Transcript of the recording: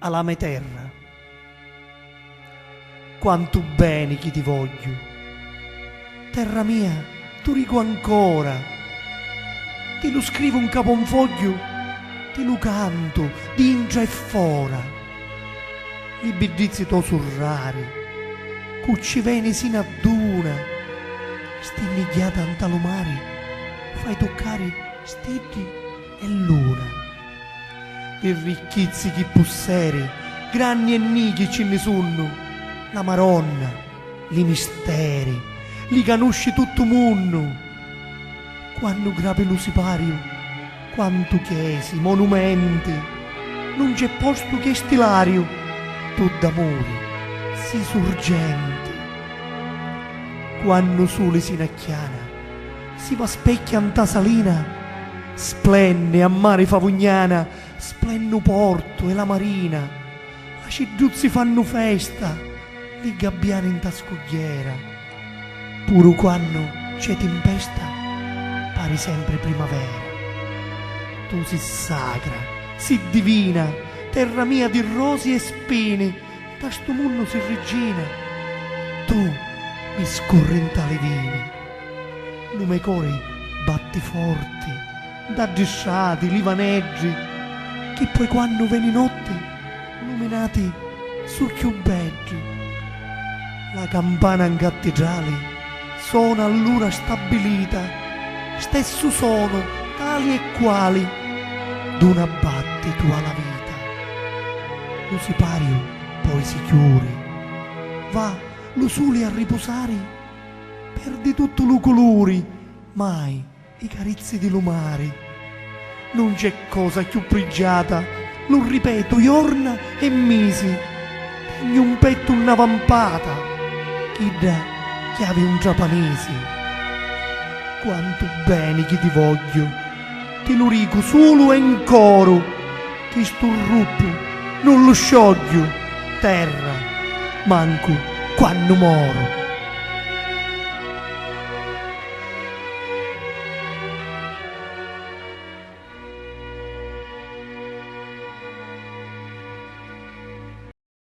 alla mia terra. Quanto bene che ti voglio, terra mia, tu rico ancora, ti lo scrivo un caponfoglio, ti lo canto d'intra e fora, i bidizzi to surrari, cucci veni sino a duna, stinnigliata antalomari, fai toccare stiti e luna. I ricchizzi chi pusseri, grandi e nighi ce ne sono, la Maronna, li misteri, li canusci tutto mondo. Quando grape lo sipario, quanto chiesi, monumenti, non c'è posto che stilario, tu d'amore, si sorgente. Quando sole si nacchiana, si va specchia in tasalina, splende a mare favugnana, splenno porto e la marina, la ciduzzi fanno festa, li gabbiani in tascogliera, pure quando c'è tempesta, pare sempre primavera. Tu si sacra, si divina, terra mia di rosi e spine, da sto mondo si regina, tu mi scorri in tale vini, lume cori batti forti, da disciati, livaneggi, che poi quando veni notte, illuminati sul chiubeggi, la campana in cattedrale suona all'ora stabilita, stesso sono tali e quali d'una battito alla vita. Lo sipario poi si chiude, va lo sole a riposare, perdi tutto lo colori, mai i carizzi di lumari. Non c'è cosa più pregiata, lo ripeto giorna e mesi, tegno un petto una vampata, chi dà chiave un giapponese. Quanto bene che ti voglio, te lo dico solo e in coro, che sto ruppo non lo scioglio, terra, manco quando moro.